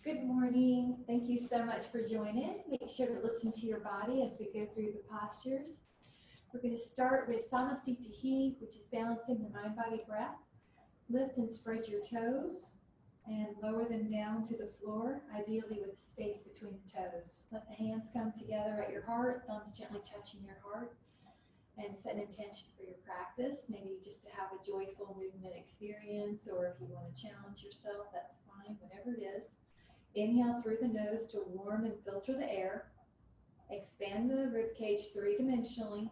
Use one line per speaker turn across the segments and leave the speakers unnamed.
Good morning. Thank you so much for joining. Make sure to listen to your body as we go through the postures. We're going to start with Samasthiti, which is balancing the mind-body breath. Lift and spread your toes and lower them down to the floor, ideally with space between the toes. Let the hands come together at your heart, thumbs gently touching your heart, and set an intention for your practice. Maybe just to have a joyful movement experience, or if you want to challenge yourself, that's fine, whatever it is. Inhale through the nose to warm and filter the air. Expand the rib cage three-dimensionally.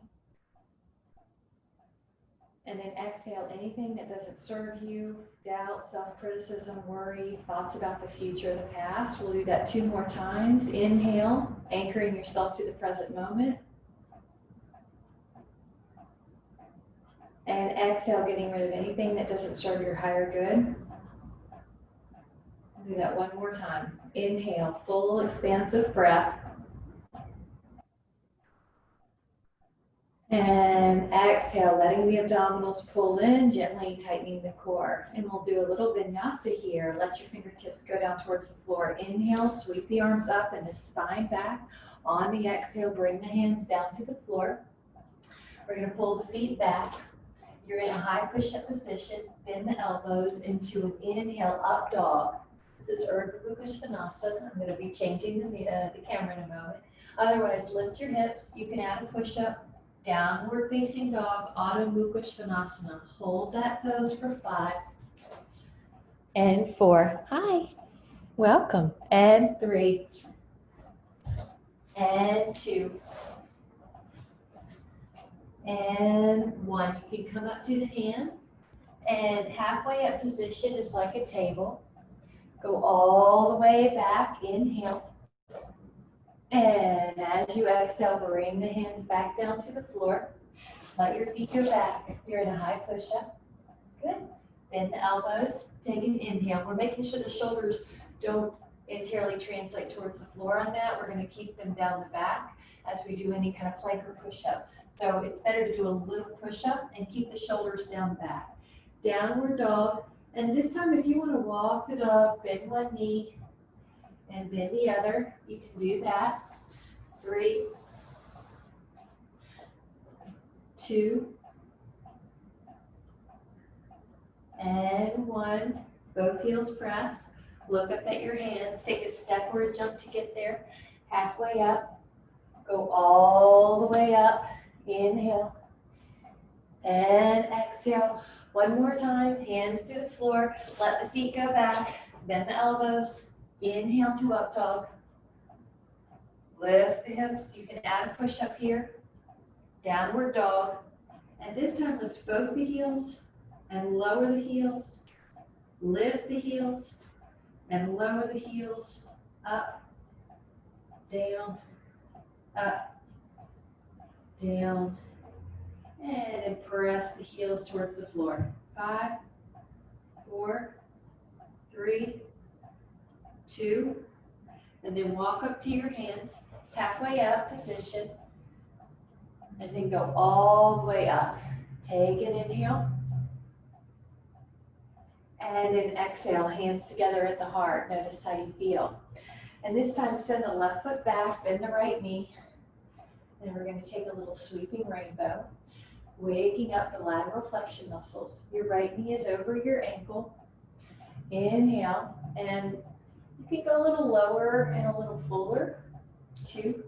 And then exhale anything that doesn't serve you, doubt, self-criticism, worry, thoughts about the future, the past. We'll do that 2 more times. Inhale, anchoring yourself to the present moment. And exhale, getting rid of anything that doesn't serve your higher good. Do that 1 more time. Inhale, full expansive breath. And exhale, letting the abdominals pull in, gently tightening the core. And we'll do a little vinyasa here. Let your fingertips go down towards the floor. Inhale, sweep the arms up and the spine back. On the exhale, bring the hands down to the floor. We're going to pull the feet back. You're in a high push-up position. Bend the elbows into an inhale, up dog. This is Urdhva Mukha Svanasana. I'm going to be changing the camera in a moment. Otherwise, lift your hips. You can add a push-up. Downward facing dog, Adho Mukha Svanasana. Hold that pose for 5 and 4. Hi, welcome. And 3 and 2 and 1. You can come up to the hands, and halfway up position is like a table. Go all the way back, inhale. And as you exhale, bring the hands back down to the floor. Let your feet go back. You're in a high push-up. Good. Bend the elbows. Take an inhale. We're making sure the shoulders don't entirely translate towards the floor on that. We're going to keep them down the back as we do any kind of plank or push-up. So it's better to do a little push-up and keep the shoulders down back. Downward dog. And this time, if you want to walk the dog, bend one knee and bend the other. You can do that. 3, 2, and 1. Both heels pressed. Look up at your hands. Take a step or a jump to get there. Halfway up. Go all the way up. Inhale. And exhale. 1 more time. Hands to the floor. Let the feet go back. Bend the elbows. Inhale to up dog. Lift the hips. You can add a push-up here. Downward dog. And this time lift both the heels and lower the heels. Lift the heels and lower the heels. Up, down, up, down. And then press the heels towards the floor. 5, 4, 3, 2, and then walk up to your hands, halfway up position, and then go all the way up. Take an inhale, and then exhale, hands together at the heart. Notice how you feel. And this time, send the left foot back, bend the right knee, and we're going to take a little sweeping rainbow, waking up the lateral flexion muscles. Your right knee is over your ankle. Inhale, and you can go a little lower and a little fuller. 2.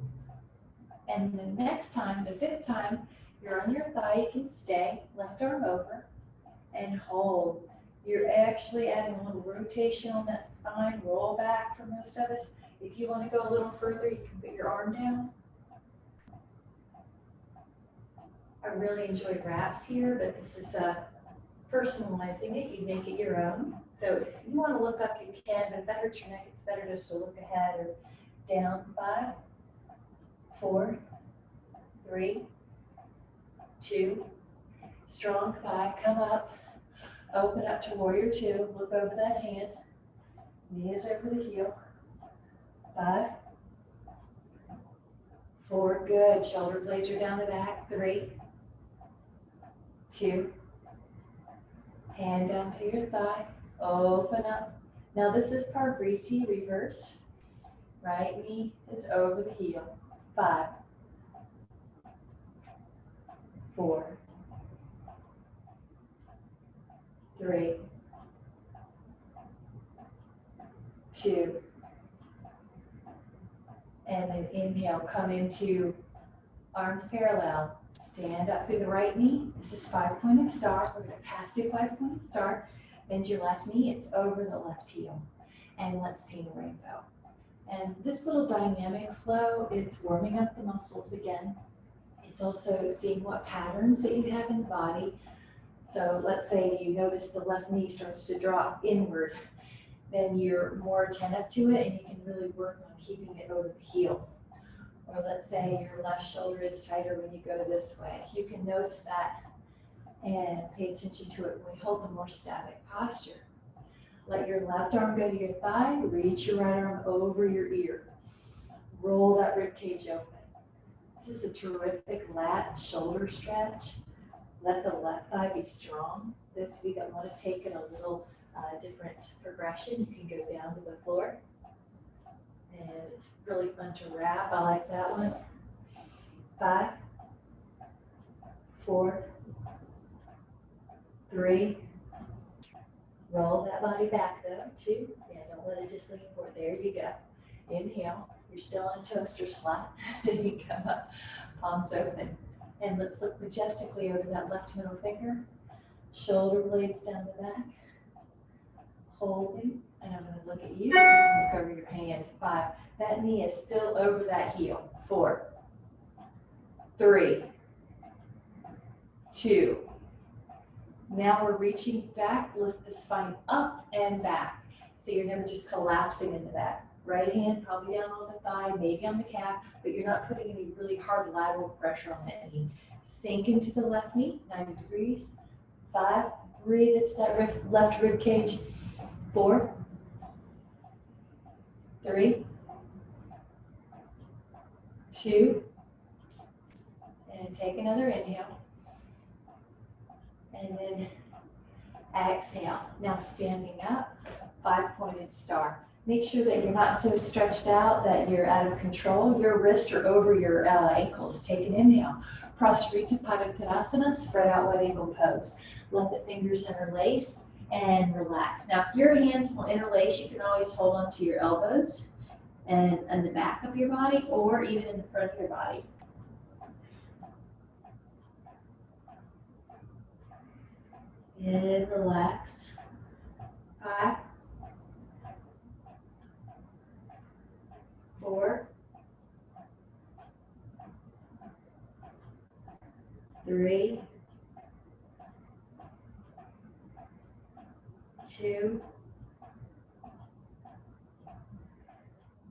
And the next time, the 5th time, you're on your thigh, you can stay, left arm over, and hold. You're actually adding a little rotation on that spine, roll back for most of us. If you want to go a little further, you can put your arm down. I really enjoy wraps here, but this is personalizing it. You make it your own. So if you want to look up, you can, but if that hurts your neck, it's better just to look ahead or down. 5, 4, 3, 2. Strong thigh, come up, open up to warrior 2. Look over that hand. Knee is over the heel. 5, 4, good. Shoulder blades are down the back. 3, 2. Hand down to your thigh. Open up. Now this is Parvriti reverse. Right knee is over the heel. 5, 4, 3, 2, and then inhale, come into arms parallel. Stand up through the right knee. This is 5-pointed star. We're going to pass the 5-pointed star. Bend your left knee. It's over the left heel. And let's paint a rainbow. And this little dynamic flow, it's warming up the muscles again. It's also seeing what patterns that you have in the body. So let's say you notice the left knee starts to drop inward. Then you're more attentive to it and you can really work on keeping it over the heel. Or let's say your left shoulder is tighter when you go this way. You can notice that and pay attention to it when we hold the more static posture. Let your left arm go to your thigh, reach your right arm over your ear. Roll that rib cage open. This is a terrific lat shoulder stretch. Let the left thigh be strong. This week I want to take it a little different progression. You can go down to the floor. And it's really fun to wrap. I like that one. 5, 4, 3. Roll that body back though. 2. Yeah, don't let it just lean forward. There you go. Inhale. You're still in toaster slot. You come up, palms open. And let's look majestically over that left middle finger. Shoulder blades down the back. Holding. And I'm going to look at you. You can look over your hand. 5. That knee is still over that heel. 4, 3, 2. Now we're reaching back. Lift the spine up and back. So you're never just collapsing into that. Right hand probably down on the thigh, maybe on the calf, but you're not putting any really hard lateral pressure on that knee. Sink into the left knee, 90 degrees. 5, breathe into that left rib cage. 4, 3, 2, and take another inhale. And then exhale. Now standing up, 5-pointed star. Make sure that you're not so stretched out that you're out of control. Your wrists are over your ankles. Take an inhale. Prasarita Padottanasana, spread out wide angle pose. Let the fingers interlace and relax. Now, if your hands will interlace, you can always hold on to your elbows and the back of your body or even in the front of your body. And relax. 5, 4, 3, 2.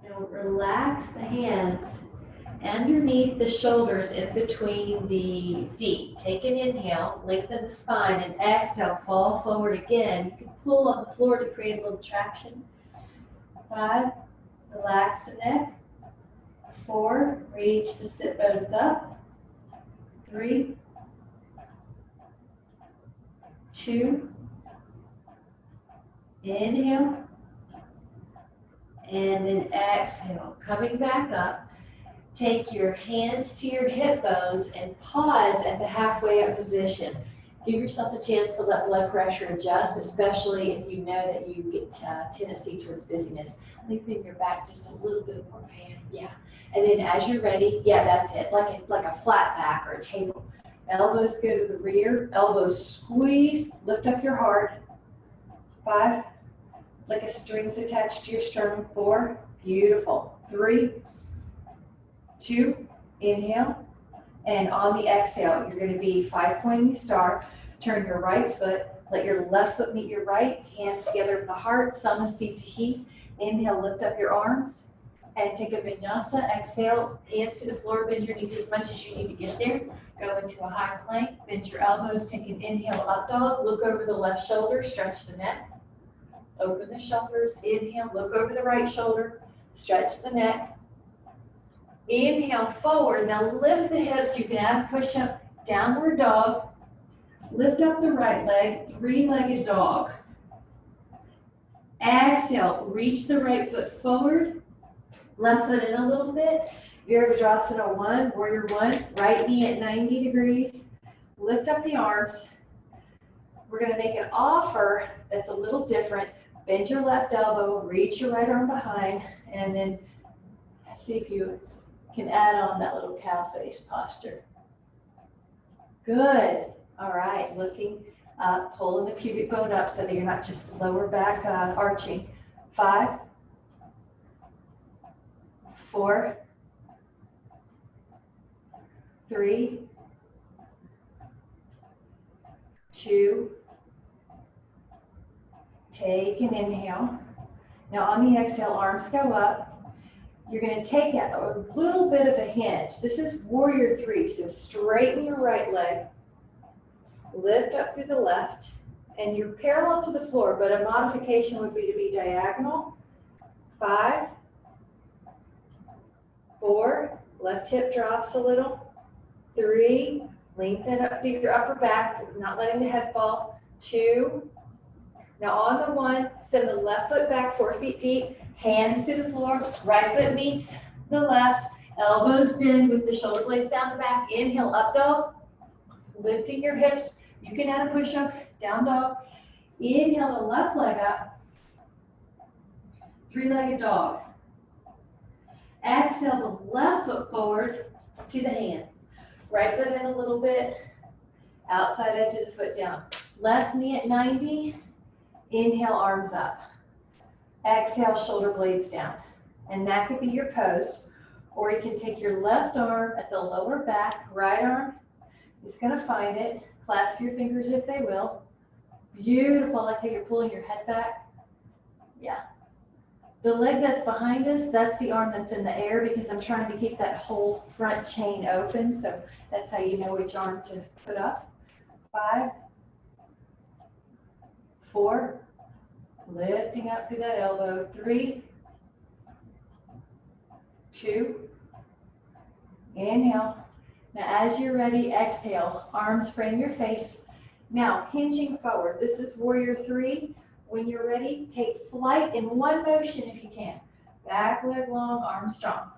Now relax the hands underneath the shoulders in between the feet. Take an inhale, lengthen the spine, and exhale, fall forward again. You can pull on the floor to create a little traction. 5, relax the neck. 4, reach the sit bones up. 3, 2, inhale, and then exhale. Coming back up, take your hands to your hip bones and pause at the halfway up position. Give yourself a chance to let blood pressure adjust, especially if you know that you get tendency towards dizziness. Lengthen your back just a little bit more, Pam. Yeah. And then as you're ready, yeah, that's it, like a flat back or a table. Elbows go to the rear, elbows squeeze, lift up your heart. 5, like a string's attached to your sternum. 4, beautiful. 3, 2, inhale. And on the exhale, you're going to be 5-pointing star. Turn your right foot, let your left foot meet your right, hands together at the heart, Samasthiti He. Inhale, lift up your arms, and take a vinyasa. Exhale, hands to the floor, bend your knees as much as you need to get there. Go into a high plank, bend your elbows, take an inhale, up dog, look over the left shoulder, stretch the neck. Open the shoulders, inhale, look over the right shoulder, stretch the neck. Inhale forward, now lift the hips, you can add a push-up, downward dog. Lift up the right leg, 3-legged dog. Exhale, reach the right foot forward, left foot in a little bit. Virabhadrasana 1, Warrior 1, right knee at 90 degrees. Lift up the arms. We're gonna make an offer that's a little different. Bend your left elbow, reach your right arm behind, and then see if you can add on that little cow face posture. Good. All right, looking up, pulling the pubic bone up so that you're not just lower back arching. 5, 4, 3, 2, take an inhale. Now on the exhale, arms go up. You're going to take a little bit of a hinge. This is Warrior 3, so straighten your right leg, lift up through the left, and you're parallel to the floor, but a modification would be to be diagonal. 5, 4, left hip drops a little. 3, lengthen up through your upper back, not letting the head fall. 2, now on the 1, send the left foot back 4 feet deep, hands to the floor, right foot meets the left, elbows bend with the shoulder blades down the back. Inhale, up dog, lifting your hips. You can add a push-up, down dog. Inhale the left leg up, 3-legged dog. Exhale the left foot forward to the hands. Right foot in a little bit, outside edge of the foot down. Left knee at 90, inhale, arms up. Exhale, shoulder blades down. And that could be your pose. Or you can take your left arm at the lower back, right arm is gonna find it. Clasp your fingers if they will. Beautiful, I like how you're pulling your head back. Yeah. The leg that's behind us, that's the arm that's in the air because I'm trying to keep that whole front chain open. So that's how you know which arm to put up. 5, 4, lifting up through that elbow. 3, 2, inhale. Now as you're ready, exhale, arms frame your face. Now hinging forward, this is Warrior 3. When you're ready, take flight in one motion if you can. Back leg long, arms strong.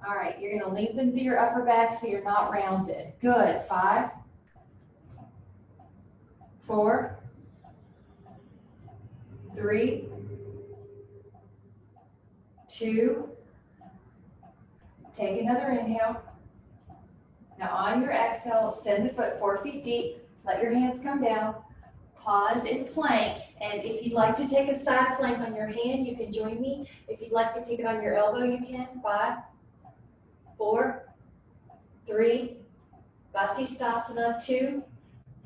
All right, you're gonna lengthen through your upper back so you're not rounded. Good, 5, 4, 3, 2, take another inhale. Now on your exhale, send the foot 4 feet deep, let your hands come down, pause in plank, and if you'd like to take a side plank on your hand, you can join me. If you'd like to take it on your elbow, you can. 5, 4, 3, Vasisthasana, 2,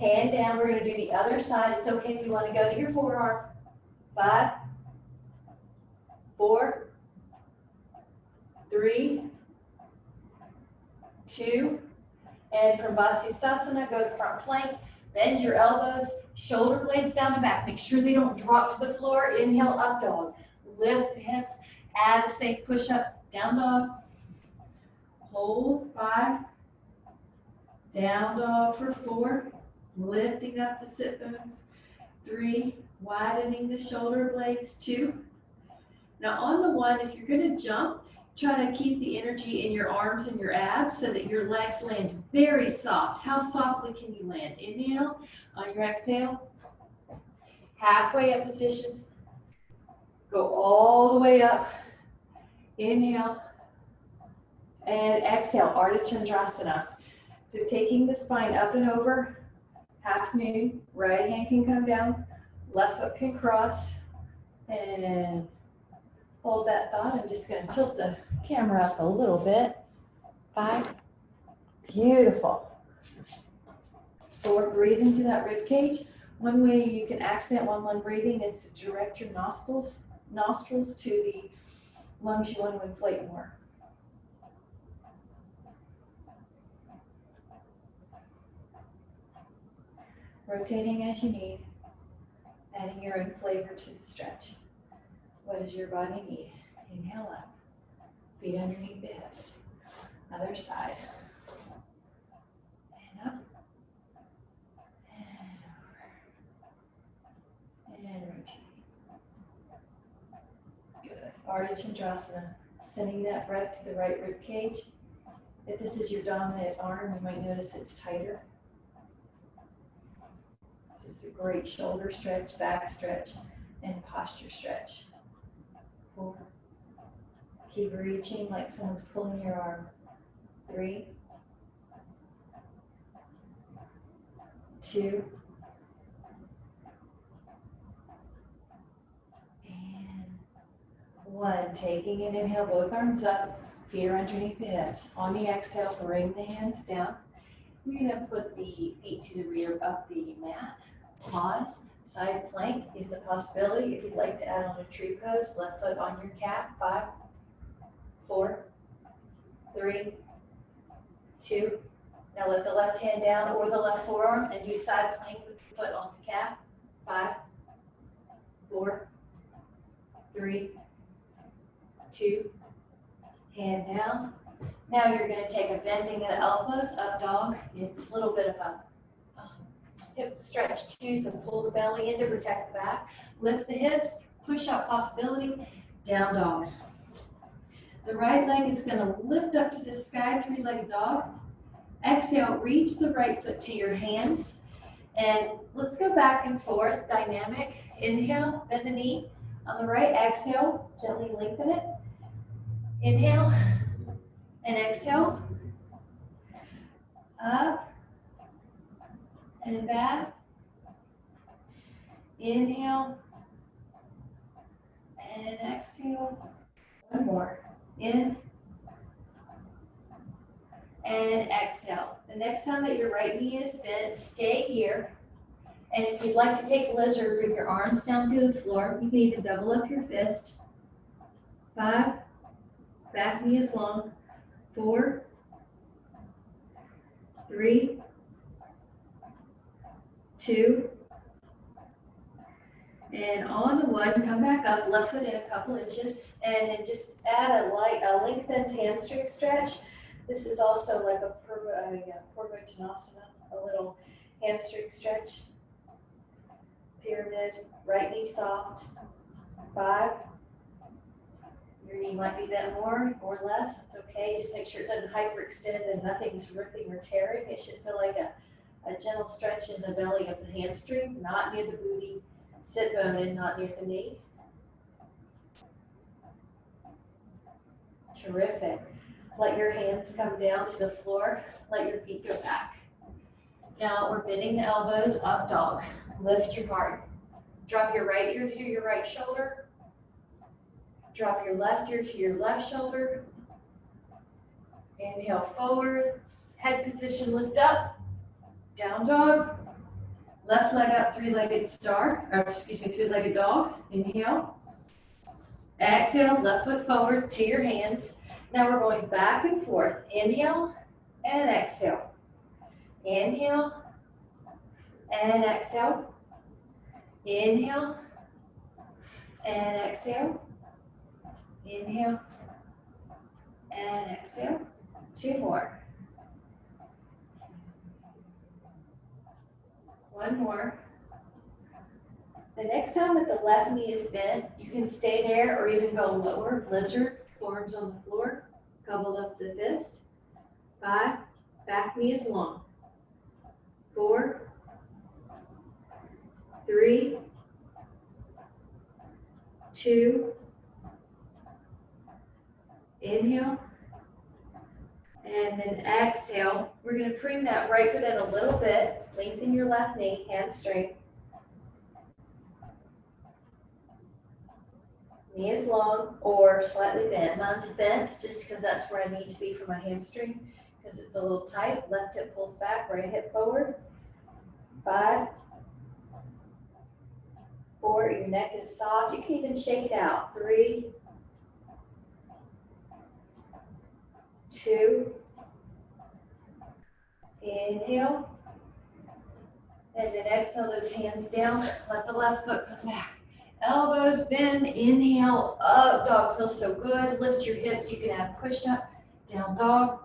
hand down. We're gonna do the other side. It's okay if you wanna go to your forearm. 5, 4, 3, 2, and from Vasisthasana, go to front plank, bend your elbows, shoulder blades down the back. Make sure they don't drop to the floor. Inhale, up dog. Lift the hips, add a safe push-up, down dog. Hold, 5, down dog for 4, lifting up the sit bones. 3, widening the shoulder blades. 2. Now on the 1, if you're gonna jump, try to keep the energy in your arms and your abs so that your legs land very soft. How softly can you land? Inhale, on your exhale, halfway up position, go all the way up. Inhale, and exhale, Ardha Chandrasana. So taking the spine up and over, half moon, right hand can come down, left foot can cross, and hold that thought. I'm just going to tilt the camera up a little bit. 5, beautiful. 4, breathe into that rib cage. One way you can accent 1-1 breathing is to direct your nostrils to the lungs you want to inflate more. Rotating as you need, adding your own flavor to the stretch. What does your body need? Inhale up, feet underneath the hips. Other side. And up, and over, and rotate. Ardha Chandrasana, sending that breath to the right rib cage. If this is your dominant arm, you might notice it's tighter. This is a great shoulder stretch, back stretch, and posture stretch. 4. Keep reaching like someone's pulling your arm. 3, 2, and 1. Taking an inhale, both arms up, feet are underneath the hips. On the exhale, bring the hands down. We're going to put the feet to the rear of the mat. Pause. Side plank is a possibility. If you'd like to add on a tree pose, left foot on your calf. 5, 4, 3, 2. Now let the left hand down or the left forearm and do side plank with the foot on the calf. 5, 4, 3, 2. Hand down. Now you're going to take a bending of the elbows, up dog. It's a little bit of a hip stretch too, so pull the belly in to protect the back. Lift the hips, push up possibility, down dog. The right leg is going to lift up to the sky, 3-legged dog. Exhale, reach the right foot to your hands. And let's go back and forth, dynamic. Inhale, bend the knee. On the right, exhale, gently lengthen it. Inhale and exhale. Up and back. Inhale and exhale. One more. In and exhale. The next time that your right knee is bent, stay here. And if you'd like to take lizard, bring your arms down to the floor. You can even double up your fist. 5, back knee is long. 4, 3, 2, and on the 1, come back up, left foot in a couple inches, and then just add a lengthened hamstring stretch. This is also like a Purvottanasana, a little hamstring stretch. Pyramid, right knee soft. 5. Your knee might be bent more or less. It's okay. Just make sure it doesn't hyperextend and nothing's ripping or tearing. It should feel like a gentle stretch in the belly of the hamstring, not near the booty, sit bone, and not near the knee. Terrific. Let your hands come down to the floor. Let your feet go back. Now we're bending the elbows, up dog. Lift your heart. Drop your right ear to your right shoulder. Drop your left ear to your left shoulder. Inhale forward. Head position, lift up. Down dog. Left leg up, 3-legged star. Or excuse me, 3-legged dog. Inhale. Exhale, left foot forward to your hands. Now we're going back and forth. Inhale and exhale. Inhale and exhale. Inhale and exhale. Inhale and exhale. 2 more. 1 more. The next time that the left knee is bent, you can stay there or even go lower. Lizard, forearms on the floor. Gobble up the fist. 5, back knee is long. 4, 3, 2, inhale, and then exhale. We're going to bring that right foot in a little bit. Lengthen your left knee, hands straight. Knee is long or slightly bent. Mine's bent just because that's where I need to be for my hamstring because it's a little tight. Left hip pulls back, right hip forward. 5, 4, your neck is soft. You can even shake it out. 3, 2, inhale, and then exhale those hands down. Let the left foot come back. Elbows bend, inhale, up dog, feels so good. Lift your hips, you can add push up, down dog.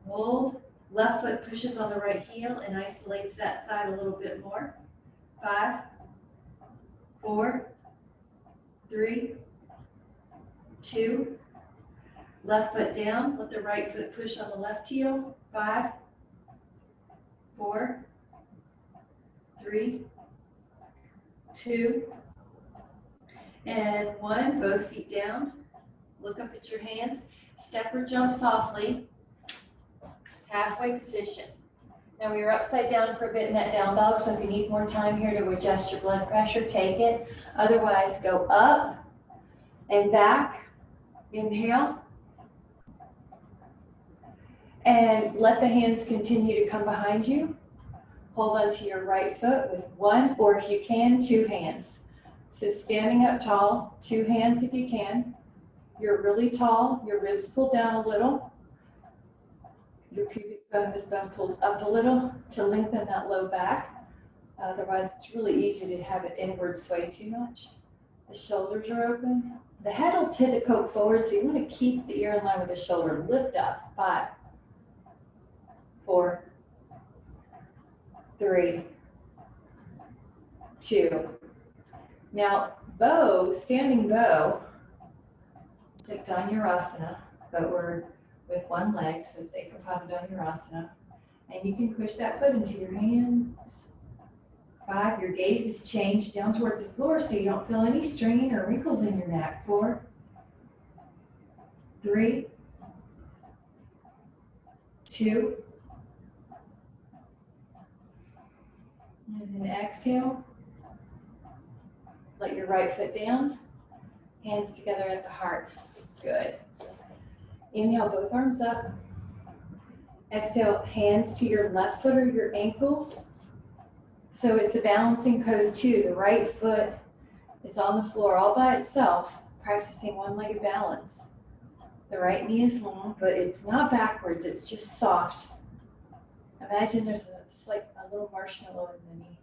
Hold, left foot pushes on the right heel and isolates that side a little bit more. 5, 4, 3, 2, left foot down, let the right foot push on the left heel, 5, 4, 3, 2, and 1. Both feet down. Look up at your hands. Step or jump softly. Halfway position. Now we were upside down for a bit in that down dog, so if you need more time here to adjust your blood pressure, take it. Otherwise, go up and back. Inhale. And let the hands continue to come behind you. Hold onto your right foot with 1, or if you can, 2 hands. So standing up tall, 2 hands if you can. You're really tall, your ribs pull down a little. Your pubic bone, this bone pulls up a little to lengthen that low back. Otherwise, it's really easy to have it inward sway too much. The shoulders are open. The head will tend to poke forward, so you want to keep the ear in line with the shoulder. Lift up. 5, 4, 3, 2. Now, bow, standing bow, it's like Dhanurasana, but we're with one leg, so Sacropada Dhanurasana. And you can push that foot into your hands. 5, your gaze is changed down towards the floor so you don't feel any strain or wrinkles in your neck. 4, 3, 2, and then exhale. Let your right foot down, hands together at the heart. Good. Inhale, both arms up. Exhale, hands to your left foot or your ankle. So it's a balancing pose too. The right foot is on the floor all by itself, practicing one-legged balance. The right knee is long, but it's not backwards, it's just soft. Imagine there's like a little marshmallow in the knee.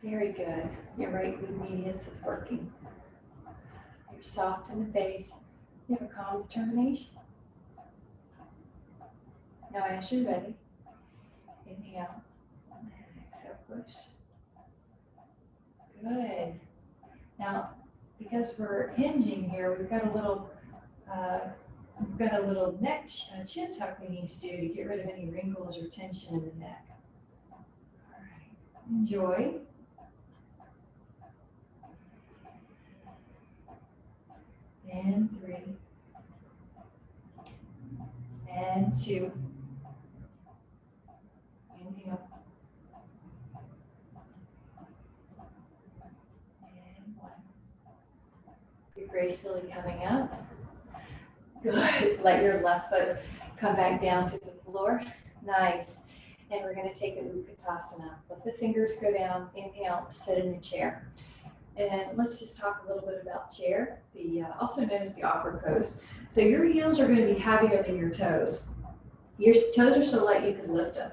Very good. Your right glute medius is working. You're soft in the base. You have a calm determination. Now as you're ready, inhale, exhale, push. Good. Now, because we're hinging here, we've got a little neck chin tuck we need to do to get rid of any wrinkles or tension in the neck. All right. Enjoy. And 3. And 2. Inhale. And 1. You're gracefully coming up. Good. Let your left foot come back down to the floor. Nice. And we're going to take a Utkatasana. Let the fingers go down. Inhale, sit in a chair. And let's just talk a little bit about chair, also known as the awkward pose. So your heels are going to be heavier than your toes. Your toes are so light you can lift them.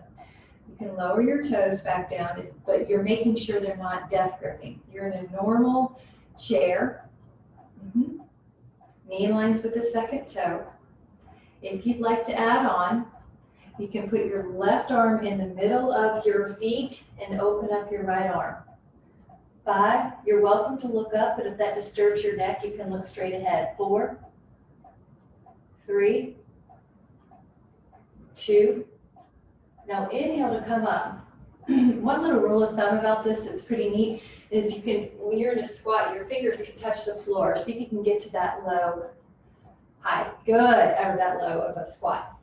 You can lower your toes back down, but you're making sure they're not death gripping. You're in a normal chair. Knee lines with the second toe. If you'd like to add on, you can put your left arm in the middle of your feet and open up your right arm. 5, you're welcome to look up, but if that disturbs your neck, you can look straight ahead. 4, 3, 2. Now inhale to come up. One little rule of thumb about this that's pretty neat is you can, when you're in a squat, your fingers can touch the floor. See if you can get to that low height. Good, or that low of a squat.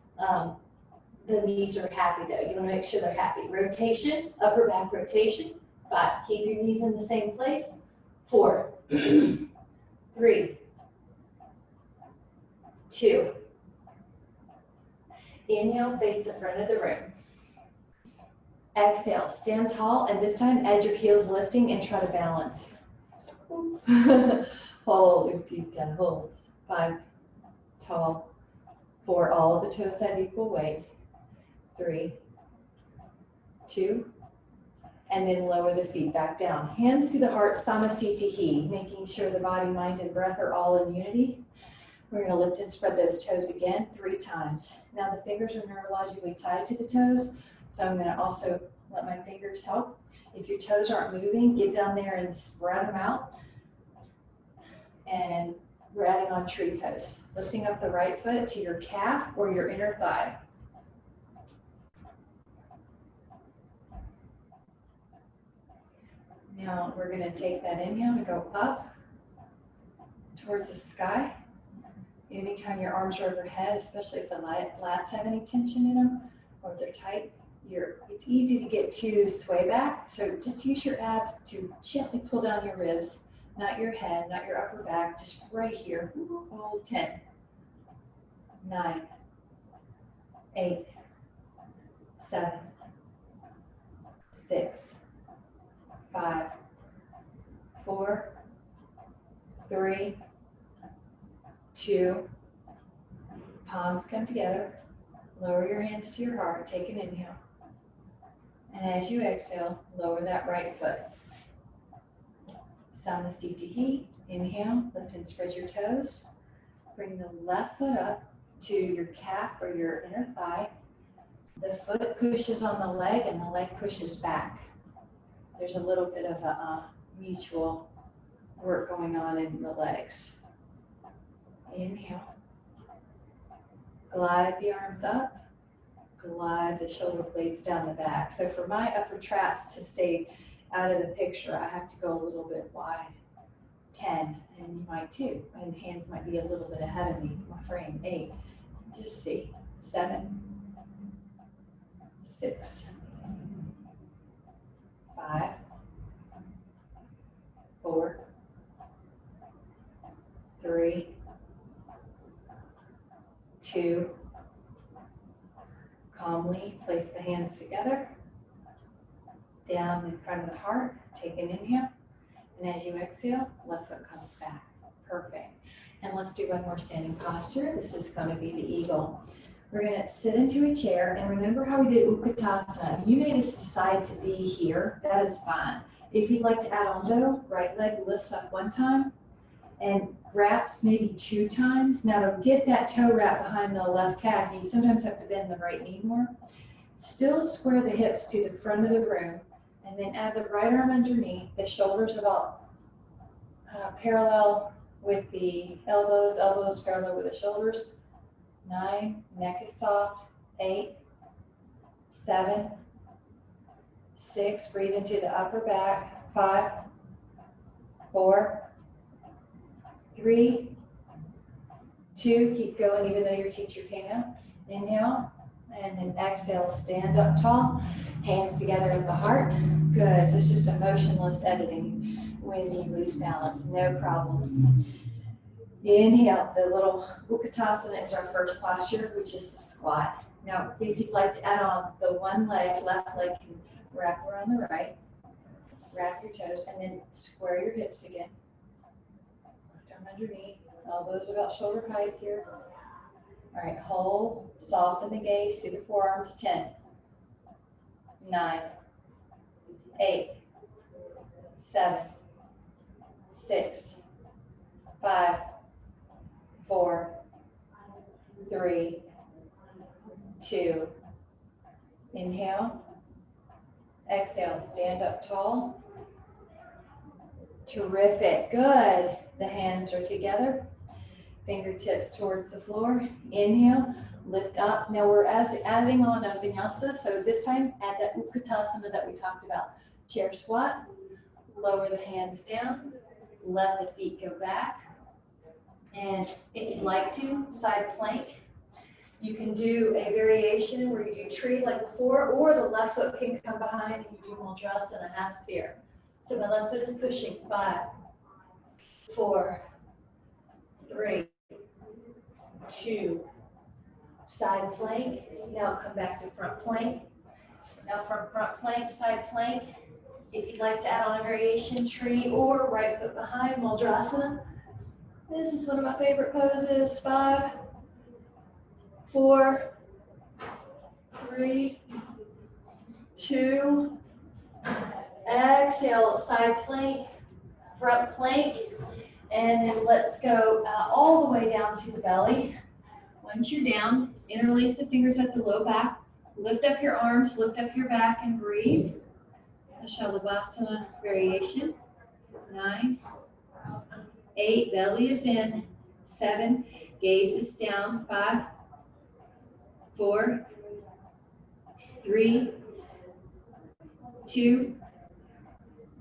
The knees are happy though. You want to make sure they're happy. Rotation, upper back rotation. 5, keep your knees in the same place. 4, 3, 2. Inhale, face the front of the room. Exhale, stand tall, and this time edge your heels lifting and try to balance. Hold your teeth down, hold. 5, tall. 4, all of the toes have equal weight. 3, 2, and then lower the feet back down. Hands to the heart, Samasthiti, making sure the body, mind, and breath are all in unity. We're going to lift and spread those toes again 3 times. Now the fingers are neurologically tied to the toes, So I'm gonna also let my fingers help. If your toes aren't moving, get down there and spread them out. And we're adding on tree pose. Lifting up the right foot to your calf or your inner thigh. Now we're gonna take that inhale to go up towards the sky. Anytime your arms are overhead, especially if the lats have any tension in them or if they're tight, it's easy to get to sway back. So just use your abs to gently pull down your ribs, not your head, not your upper back, just right here. Hold 10, 9, 8, 7, 6, 5, 4, 3, 2, palms come together. Lower your hands to your heart. Take an inhale. And as you exhale, lower that right foot. Samasthiti. Inhale, lift and spread your toes. Bring the left foot up to your calf or your inner thigh. The foot pushes on the leg and the leg pushes back. There's a little bit of a mutual work going on in the legs. Inhale. Glide the arms up. Glide the shoulder blades down the back. So for my upper traps to stay out of the picture, I have to go a little bit wide. 10, and you might too. And hands might be a little bit ahead of me, my frame. 8, just see. 7, 6, 5, 4, 3, 2, calmly place the hands together, down in front of the heart, take an inhale, and as you exhale, left foot comes back. Perfect. And let's do one more standing posture. This is going to be the eagle. We're going to sit into a chair, and remember how we did Utkatasana. If you may decide to be here, that is fine. If you'd like to add on though, right leg lifts up 1 time, and wraps maybe 2 times. Now to get that toe wrap behind the left calf, you sometimes have to bend the right knee more. Still square the hips to the front of the room, and then add the right arm underneath, the shoulders about parallel with the elbows, elbows parallel with the shoulders. 9, neck is soft. 8, 7, 6, breathe into the upper back. 5, 4, 3, 2, keep going even though your teacher came out. Inhale, and then exhale, stand up tall, hands together at the heart. Good, so it's just a motionless editing when you lose balance, no problem. Inhale, the little Utkatasana is our first posture, which is the squat. Now, if you'd like to add on the one leg, left leg can wrap around the right, wrap your toes, and then square your hips again. Underneath, elbows about shoulder height here. All right, hold, soften the gaze, see the forearms. 10, 9, 8, 7, 6, 5, 4, 3, 2, inhale, exhale, stand up tall. Terrific, good. The hands are together, fingertips towards the floor. Inhale, lift up. Now we're adding on a vinyasa, so this time add that Utkatasana that we talked about. Chair squat, lower the hands down, let the feet go back. And if you'd like to, side plank. You can do a variation where you do tree like before, or the left foot can come behind and you do Mudrasana, half sphere. So my left foot is pushing. 5, 4, 3, 2, side plank. Now come back to front plank. Now from front plank, side plank. If you'd like to add on a variation, tree or right foot behind, Mudrasana. This is one of my favorite poses. 5, 4, 3, 2, exhale, side plank, front plank, and then let's go all the way down to the belly. Once you're down, interlace the fingers at the low back, Lift up your arms, lift up your back, and breathe. A Shalabhasana variation. 9, 8, belly is in. 7, gaze is down. 5, 4, 3, 2,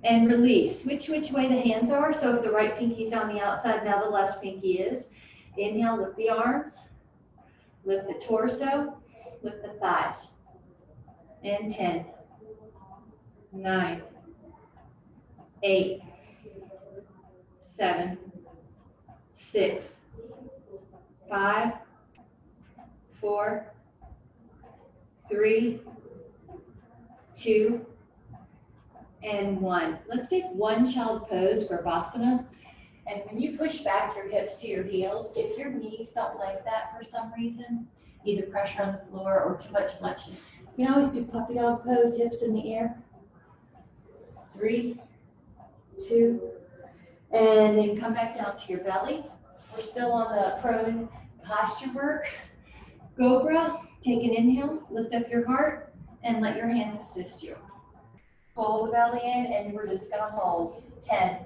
and release. Switch which way the hands are. So if the right pinky is on the outside, now the left pinky is. Inhale, lift the arms, lift the torso, lift the thighs. And 10, 9, 8, 7, 6, 5, 4, 3, 2, and 1. Let's take one child pose for Vasana. And when you push back your hips to your heels, if your knees don't like that for some reason, either pressure on the floor or too much flexion, you can always do puppy dog pose, hips in the air. 3, 2, and then come back down to your belly. We're still on the prone posture work. Cobra, take an inhale, lift up your heart, and let your hands assist you. Pull the belly in, and we're just gonna hold. 10,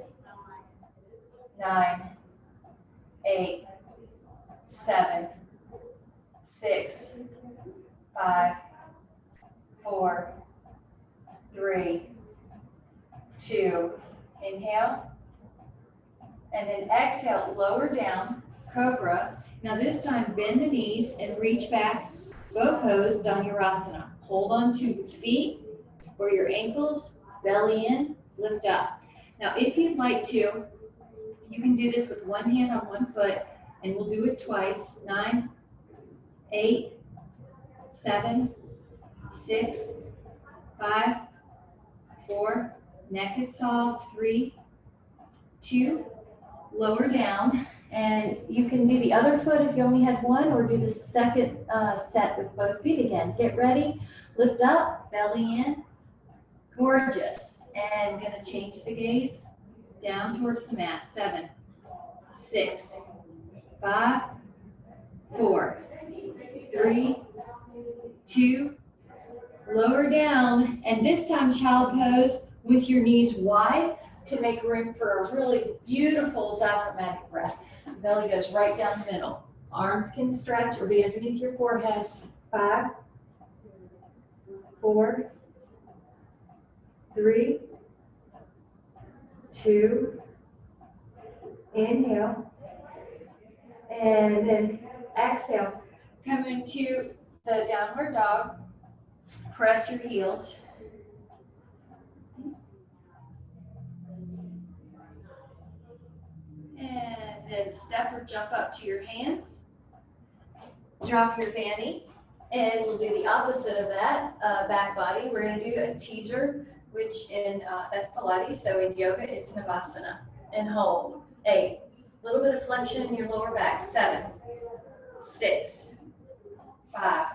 9, 8, 7, 6, 5, 4, 3, 2, inhale, and then exhale, lower down, cobra. Now this time, bend the knees and reach back, bow pose, Dhanurasana. Hold on to feet or your ankles, belly in, lift up. Now if you'd like to, you can do this with one hand on one foot, and we'll do it twice. 9, 8, 7, 6, 5, 4, neck is soft. 3, 2, lower down. And you can do the other foot if you only had one, or do the second set with both feet again. Get ready, lift up, belly in, gorgeous. And gonna change the gaze down towards the mat. 7, 6, 5, 4, 3, 2, lower down. And this time, child pose with your knees wide to make room for a really beautiful diaphragmatic breath. Belly goes right down the middle. Arms can stretch or be underneath your forehead. 5, 4, 3, 2, inhale, and then exhale. Come into the downward dog. Press your heels. And then step or jump up to your hands. Drop your fanny. And we'll do the opposite of that, back body. We're going to do a teaser, which in that's Pilates. So in yoga, it's Navasana. And hold. 8. A little bit of flexion in your lower back. 7, 6, 5,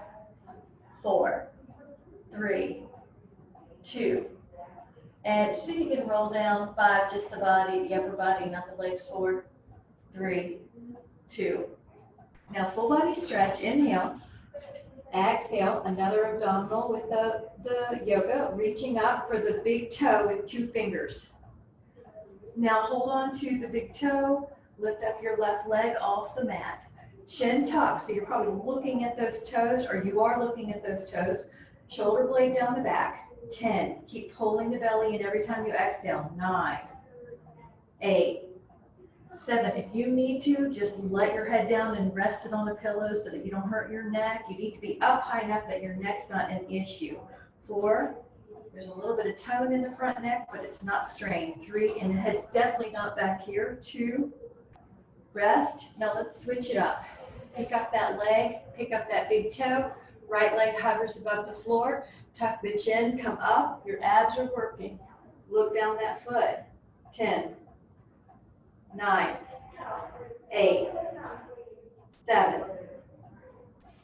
4, 3, 2. And see if you can roll down. 5, just the body, the upper body, not the legs forward. 3, 2. Now full body stretch. Inhale. Exhale, another abdominal with the yoga, reaching up for the big toe with 2 fingers. Now hold on to the big toe, lift up your left leg off the mat. Chin tuck, so you're probably looking at those toes, or you are looking at those toes. Shoulder blade down the back. 10, keep pulling the belly in every time you exhale. 9, 8, 7, if you need to, just let your head down and rest it on a pillow so that you don't hurt your neck. You need to be up high enough that your neck's not an issue. 4, there's a little bit of tone in the front neck, but it's not strained. 3, and the head's definitely not back here. 2, rest. Now let's switch it up. Pick up that leg, pick up that big toe. Right leg hovers above the floor. Tuck the chin, come up. Your abs are working. Look down that foot. 10, 9, 8, 7,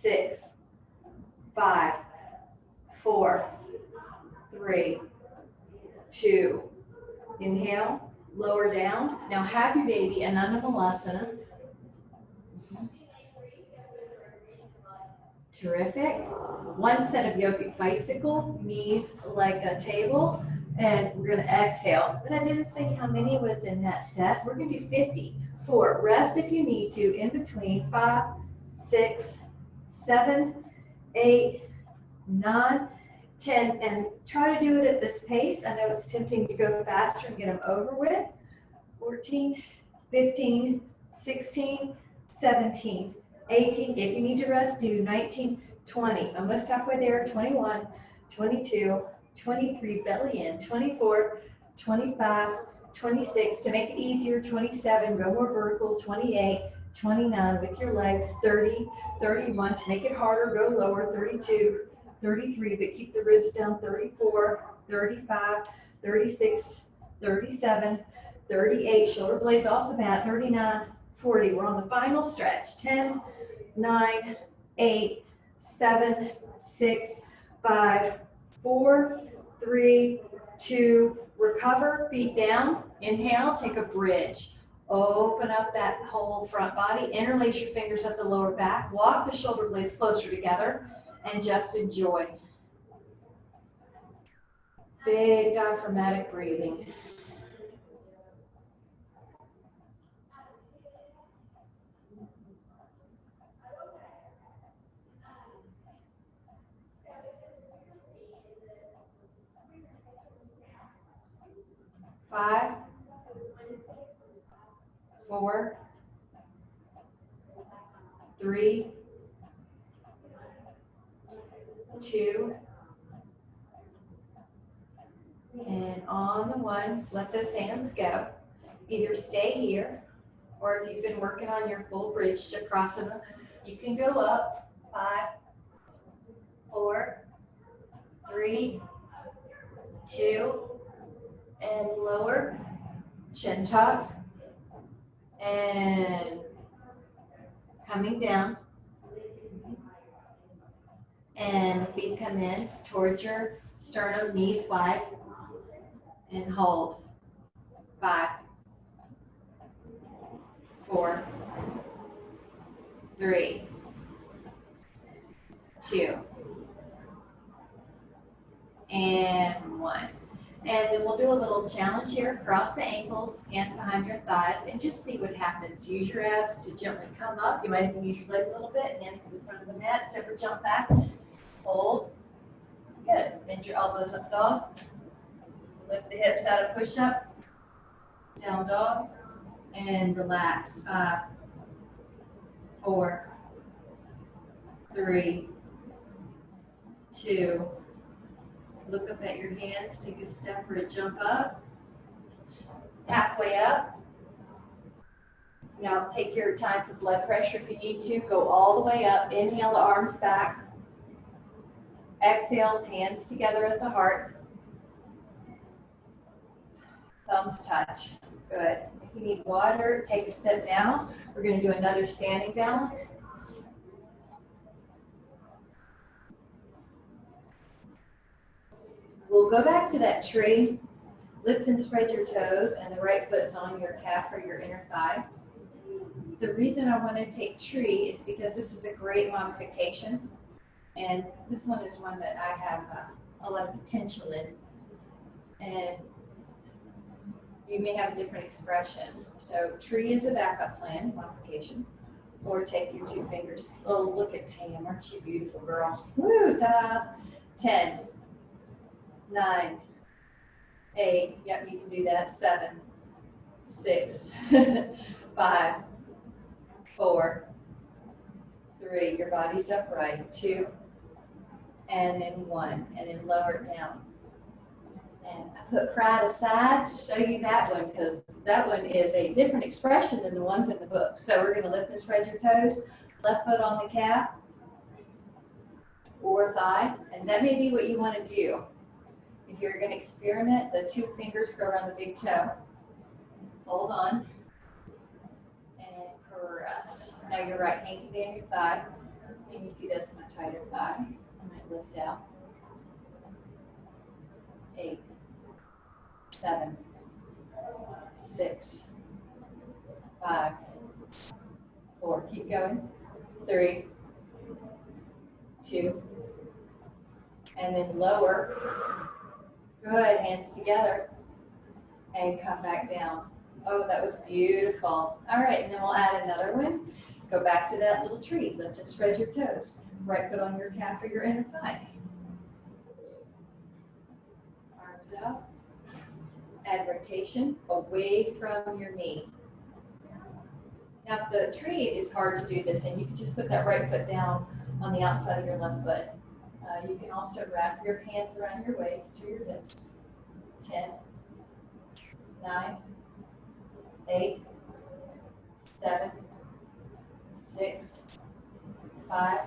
6, 5, 4, 3, 2. Inhale, lower down. Now happy baby, Ananda Malasana.
Terrific. One set of yogic bicycle, knees like a table, and we're gonna exhale. But I didn't say how many was in that set. We're gonna do 50. 4, rest if you need to, in between. 5, 6, 7, 8, 9, 10, and try to do it at this pace. I know it's tempting to go faster and get them over with. 14, 15, 16, 17, 18. If you need to rest, do 19, 20. Almost halfway there. 21, 22, 23, belly in. 24, 25, 26. To make it easier, 27, go more vertical. 28, 29 with your legs. 30, 31. To make it harder, go lower. 32, 33, but keep the ribs down. 34, 35, 36, 37, 38, shoulder blades off the mat. 39, 40. We're on the final stretch. 10, 9, 8, 7, 6, 5, 4, 3, 2, recover, feet down. Inhale, take a bridge. Open up that whole front body. Interlace your fingers up the lower back. Walk the shoulder blades closer together and just enjoy. Big diaphragmatic breathing. Five, 4, 3, 2, and on the 1, let those hands go. Either stay here, or if you've been working on your full bridge chakrasana, you can go up. 5, 4, 3, 2, and lower. Chin tuck, and coming down. And the feet come in towards your sternum, knees wide, and hold. 5, 4, 3, 2, and 1. And then we'll do a little challenge here. Cross the ankles, hands behind your thighs, and just see what happens. Use your abs to gently come up. You might even use your legs a little bit. Hands to the front of the mat. Step or jump back. Hold. Good. Bend your elbows up dog. Lift the hips out of push-up. Down dog. And relax. 5, 4, 3, 2. Look up at your hands, take a step or a jump up. Halfway up. Now take your time for blood pressure if you need to. Go all the way up. Inhale the arms back. Exhale, hands together at the heart. Thumbs touch. Good. If you need water, take a sip now. We're going to do another standing balance. We'll go back to that tree. Lift and spread your toes, and the right foot's on your calf or your inner thigh. The reason I want to take tree is because this is a great modification. And this one is one that I have a lot of potential in. And you may have a different expression. So tree is a backup plan, modification. Or take your 2 fingers. Oh, look at Pam. Aren't you beautiful, girl? Woo, ta-da. 10, 9, 8. Yep, you can do that. 7, 6, 5, 4, 3. Your body's upright. 2, and then 1, and then lower it down. And I put pride aside to show you that one because that one is a different expression than the ones in the book. So we're going to lift and spread your toes, left foot on the calf or thigh, and that may be what you want to do. If you're going to experiment, the 2 fingers go around the big toe. Hold on. And press. Now your right hand can be on your thigh. And you see that's my tighter thigh. I might lift out. 8, 7, 6, 5, 4. Keep going. 3,
2, and then lower. Good, hands together, and come back down. Oh, that was beautiful. All right, and then we'll add another one. Go back to that little tree. Lift and spread your toes. Right foot on your calf or your inner thigh. Arms out. Add rotation away from your knee. Now, if the tree is hard to do this, and you can just put that right foot down on the outside of your left foot. You can also wrap your hands around your waist to your hips. 10, 9, 8, 7, 6, 5,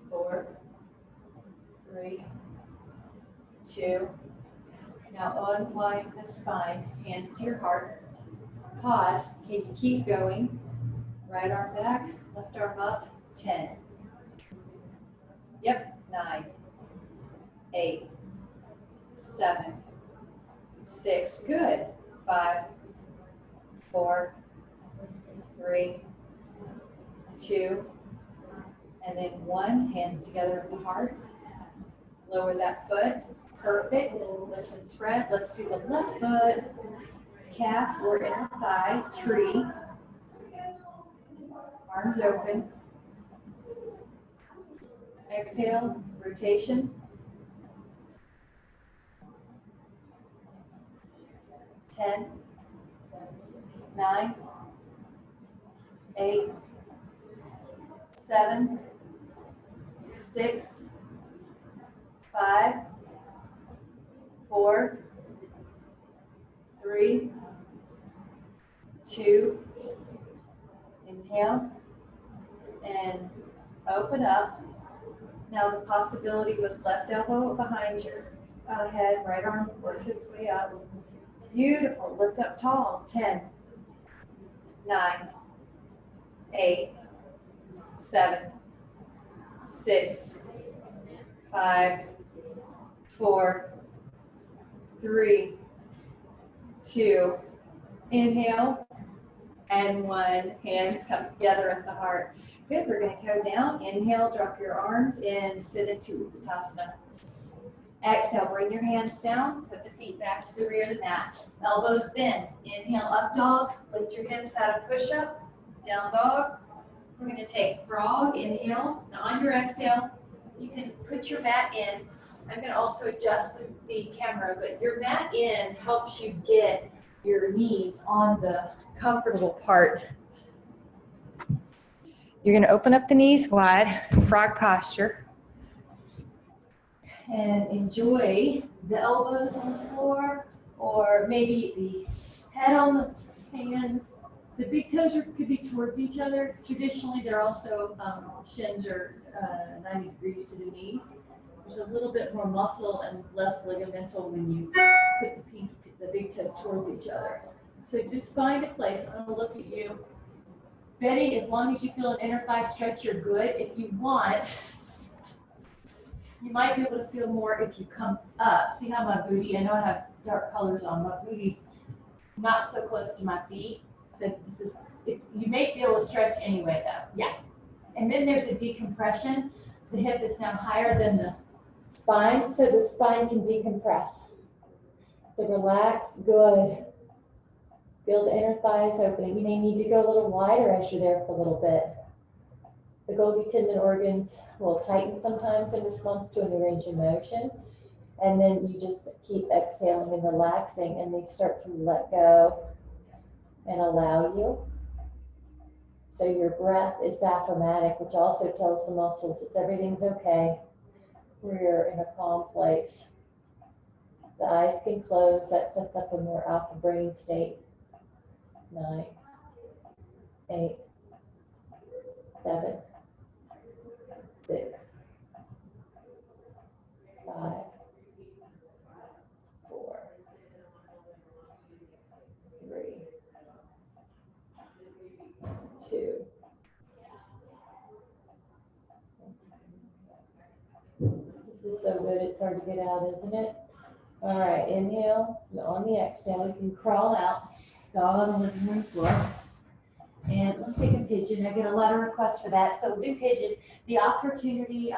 4, 3, 2. Now unwind the spine, hands to your heart. Pause. Can you keep going? Right arm back, left arm up. 10. Yep. 9, 8, 7, 6. Good. 5, 4, 3, 2, and then 1. Hands together at the heart. Lower that foot. Perfect. Lift and spread. Let's do the left foot, calf or inner thigh, tree. Arms open. Exhale, rotation. 10, 9, 8, 7, 6, 5, 4, 3, 2, inhale, and open up. Now the possibility was left elbow behind your head, right arm works its way up. Beautiful, lift up tall. 10, 9, 8, 7, 6, 5, 4, 3, 2, inhale, and 1. Hands come together at the heart. Good, we're going to go down. Inhale, drop your arms and sit into Uttanasana. Exhale, bring your hands down, put the feet back to the rear of the mat. Elbows bend. Inhale, up dog. Lift your hips out of push-up. Down dog. We're going to take frog. Inhale. Now on your exhale, you can put your mat in. I'm going to also adjust the camera, but your mat in helps you get your knees on the comfortable part. You're going to open up the knees wide, frog posture, and enjoy the elbows on the floor, or maybe the head on the hands. The big toes could be towards each other. Traditionally, they're also shins are 90 degrees to the knees. There's a little bit more muscle and less ligamental when you put the big toes towards each other. So just find a place. I'm going to look at you. Betty, as long as you feel an inner thigh stretch, you're good. If you want, you might be able to feel more if you come up. See how my booty, I know I have dark colors on, my booty's not so close to my feet. But you may feel a stretch anyway though. Yeah. And then there's a decompression. The hip is now higher than the spine, so the spine can decompress. So relax, good. Feel the inner thighs opening. You may need to go a little wider as you're there for a little bit. The Golgi tendon organs will tighten sometimes in response to a new range of motion. And then you just keep exhaling and relaxing, and they start to let go and allow you. So your breath is diaphragmatic, which also tells the muscles it's everything's okay. We're in a calm place. The eyes can close. That sets up a more alpha brain state. 9, 8, 7, 6, 5, 4, 3, 2. This is so good, it's hard to get out, isn't it? All right, inhale. On the exhale, you can crawl out, dog on the living room floor. And let's take a pigeon. I get a lot of requests for that. So we'll do pigeon. The opportunity,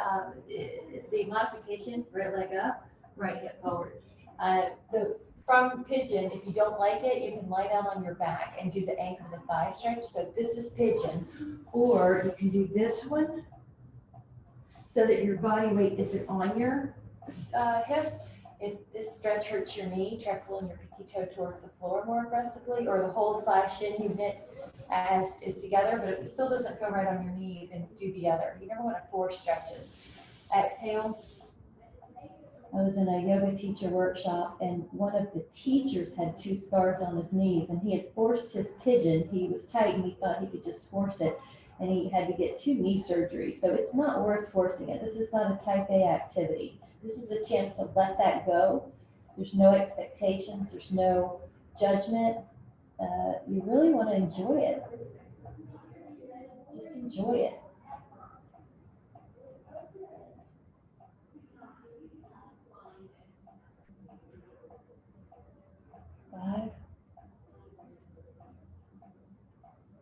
the modification, right leg up, right hip forward. From pigeon, if you don't like it, you can lie down on your back and do the ankle and thigh stretch. So this is pigeon. Or you can do this one so that your body weight isn't on your hip. If this stretch hurts your knee, try pulling your pinky toe towards the floor more aggressively, or the whole thigh shin unit as is together. But if it still doesn't feel right on your knee, then do the other. You never want to force stretches. Exhale. I was in a yoga teacher workshop, and one of the teachers had 2 scars on his knees, and he had forced his pigeon. He was tight, and he thought he could just force it, and he had to get 2 knee surgeries. So it's not worth forcing it. This is not a type A activity. This is a chance to let that go. There's no expectations. There's no judgment. You really want to enjoy it. Just enjoy it. Five,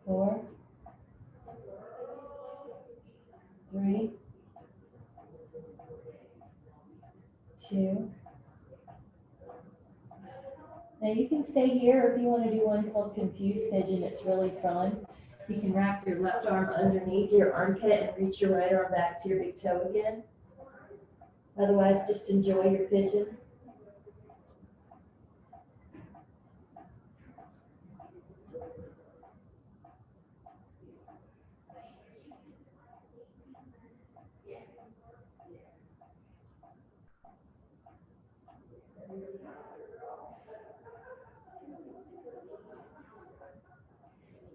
4, 3, 2. Now you can stay here if you want to do one called confused pigeon. It's really fun. You can wrap your left arm underneath your armpit and reach your right arm back to your big toe again. Otherwise, just enjoy your pigeon.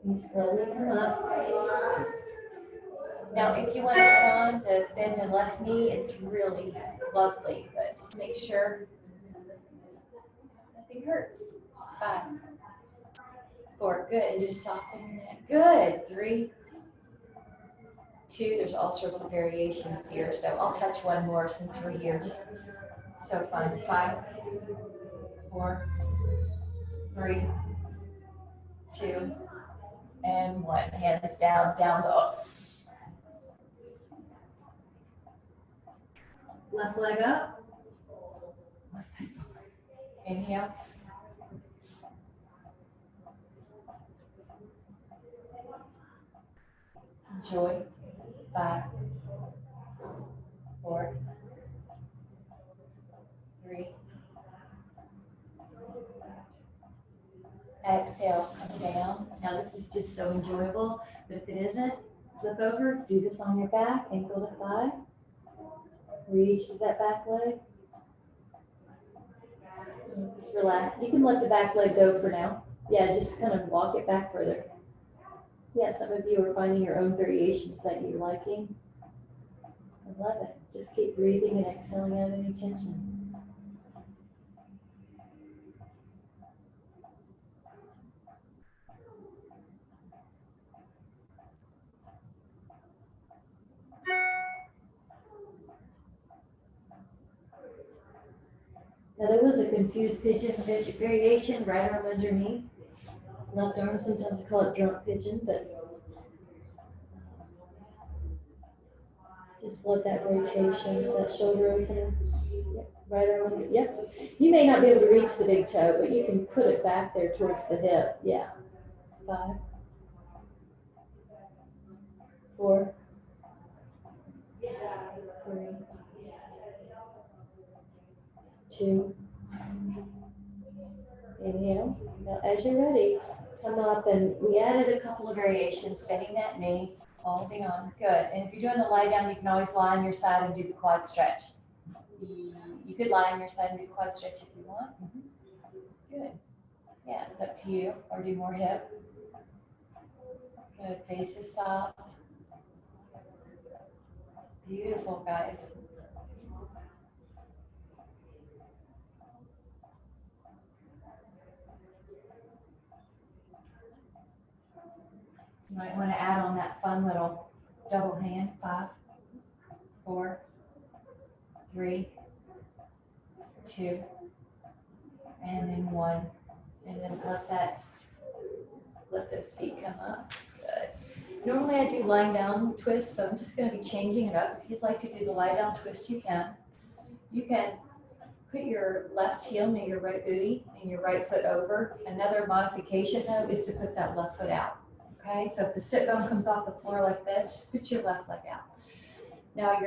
You slowly come up. Now, if you want to put on the bend the left knee, it's really lovely, but just make sure nothing hurts. 5, 4, good, and just soften your neck. Good, 3, 2. There's all sorts of variations here, so I'll touch one more since we're here. Just so fun. 5, 4, 3, 2, and 1. Hands down, down dog. Left leg up. Inhale. Enjoy. 5, 4, 3. Exhale, come down. Now this is just so enjoyable, but if it isn't, flip over, do this on your back, ankle to thigh. Reach to that back leg. Just relax. You can let the back leg go for now. Yeah, just kind of walk it back further. Yeah, some of you are finding your own variations that you're liking. I love it. Just keep breathing and exhaling out any tension. Now there was a confused pigeon variation, right arm underneath, left arm, sometimes I call it drunk pigeon, but just let that rotation, that shoulder opening, yep, right arm under, yep. You may not be able to reach the big toe, but you can put it back there towards the hip, yeah. 5, 4, 3, 2. Inhale. Now, as you're ready, come up, and we added a couple of variations, bending that knee, holding on. Good. And if you're doing the lie down, you can always lie on your side and do the quad stretch. You could lie on your side and do quad stretch if you want. Good. Yeah, it's up to you. Or do more hip. Good. Face is soft. Beautiful, guys. You might want to add on that fun little double hand. 5, 4, 3, 2, and then 1. And then let those feet come up. Good. Normally I do lying down twist, so I'm just gonna be changing it up. If you'd like to do the lie down twist, you can. You can put your left heel near your right booty and your right foot over. Another modification though is to put that left foot out. Okay, so if the sit bone comes off the floor like this, just put your left leg out. Now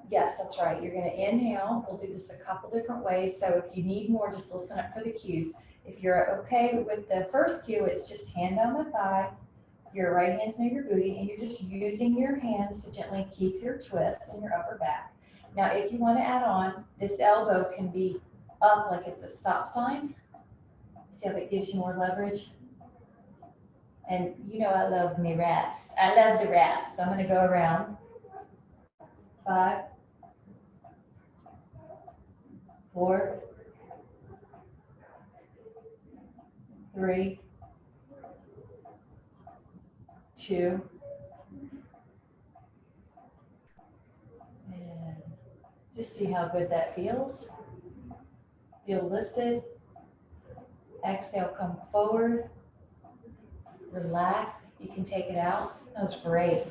yes, that's right. You're gonna inhale. We'll do this a couple different ways. So if you need more, just listen up for the cues. If you're okay with the first cue, it's just hand on the thigh, your right hand's near your booty, and you're just using your hands to gently keep your twist in your upper back. Now, if you want to add on, this elbow can be up like it's a stop sign. See how that gives you more leverage? And you know I love me wraps. I love the wraps. So I'm going to go around. 5, 4, 3, 2, and just see how good that feels. Feel lifted. Exhale, come forward. Relax. You can take it out. That was great.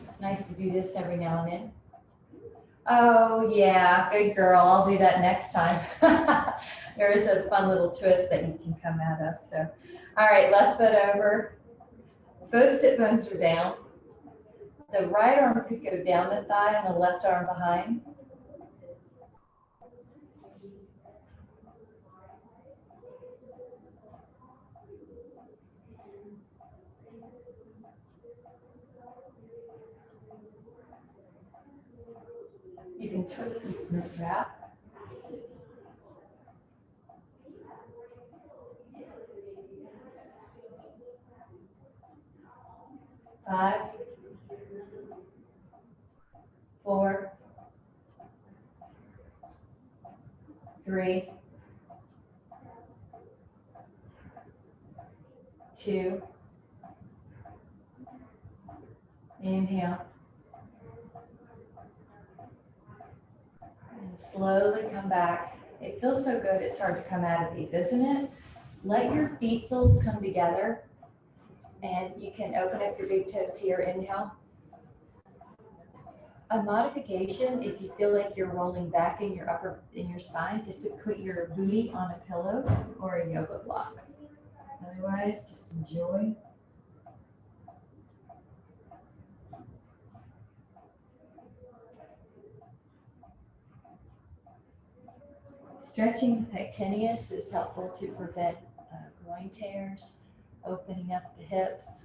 It's nice to do this every now and then. Oh yeah, good girl. I'll do that next time. There is a fun little twist that you can come out of. So, all right, left foot over. Both sit bones are down. The right arm could go down the thigh and the left arm behind. You can twist, you can wrap. Five, 4, 3, 2, inhale. And slowly come back. It feels so good, it's hard to come out of these, isn't it? Let your feet soles come together, and you can open up your big toes here, inhale. A modification, if you feel like you're rolling back in your spine, is to put your booty on a pillow or a yoga block. Otherwise, just enjoy. Stretching the pectineus is helpful to prevent groin tears. Opening up the hips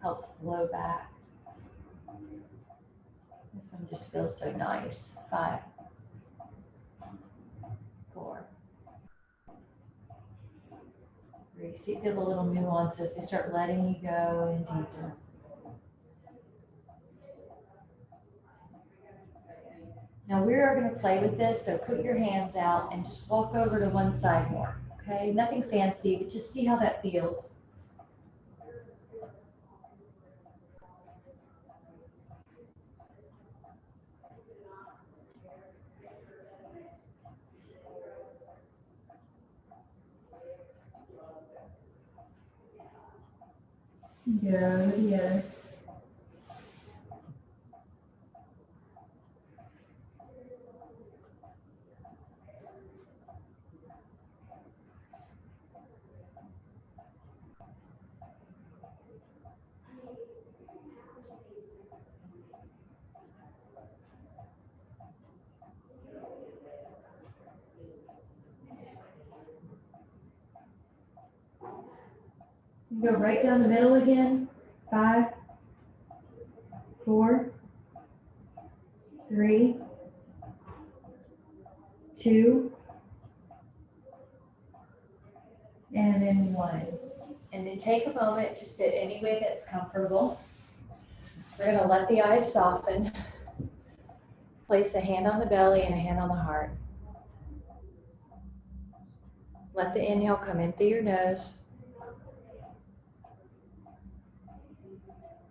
helps the low back. This one just feels so nice. 5, 4, 3. See, feel the little nuances. They start letting you go in deeper. Now we are going to play with this, so put your hands out and just walk over to one side more, okay? Nothing fancy, but just see how that feels. Go to the other. Go right down the middle again. 5, 4, 3, 2, and then 1. And then take a moment to sit any way that's comfortable. We're going to let the eyes soften. Place a hand on the belly and a hand on the heart. Let the inhale come in through your nose.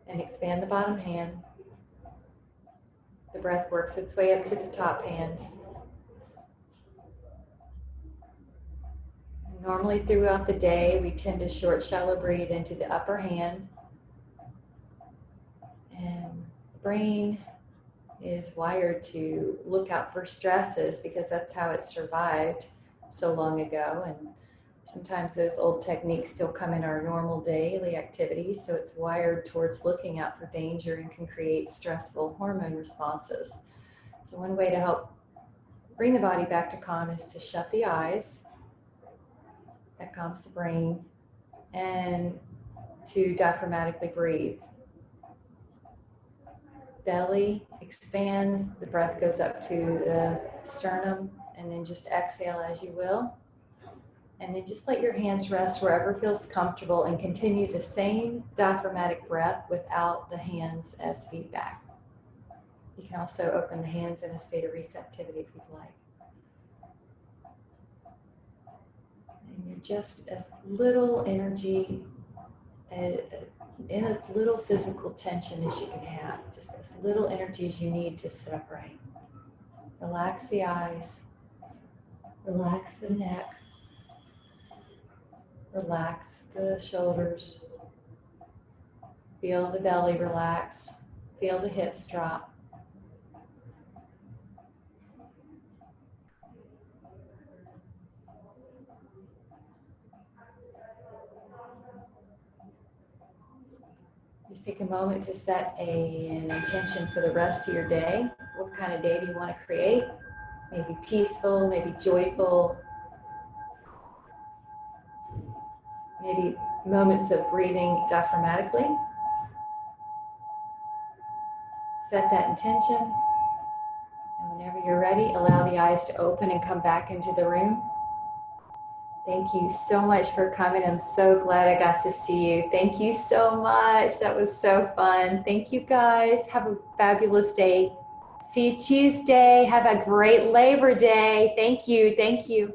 And expand the bottom hand. The breath works its way up to the top hand. And normally throughout the day, we tend to short, shallow breathe into the upper hand. brain is wired to look out for stresses because that's how it survived so long ago. And sometimes those old techniques still come in our normal daily activities. So it's wired towards looking out for danger and can create stressful hormone responses. So one way to help bring the body back to calm is to shut the eyes. That calms the brain. And to diaphragmatically breathe. Belly expands, the breath goes up to the sternum, and then just exhale as you will. And then just let your hands rest wherever feels comfortable and continue the same diaphragmatic breath without the hands as feedback. You can also open the hands in a state of receptivity if you'd like. And you're just as little energy, in as little physical tension as you can have, just as little energy as you need to sit upright. Relax the eyes, relax the neck, relax the shoulders, feel the belly relax, feel the hips drop. Just take a moment to set an intention for the rest of your day. What kind of day do you want to create? Maybe peaceful, maybe joyful, maybe moments of breathing diaphragmatically. Set that intention. And whenever you're ready, allow the eyes to open and come back into the room. Thank you so much for coming. I'm so glad I got to see you. Thank you so much. That was so fun. Thank you guys. Have a fabulous day. See you Tuesday. Have a great Labor Day. Thank you. Thank you.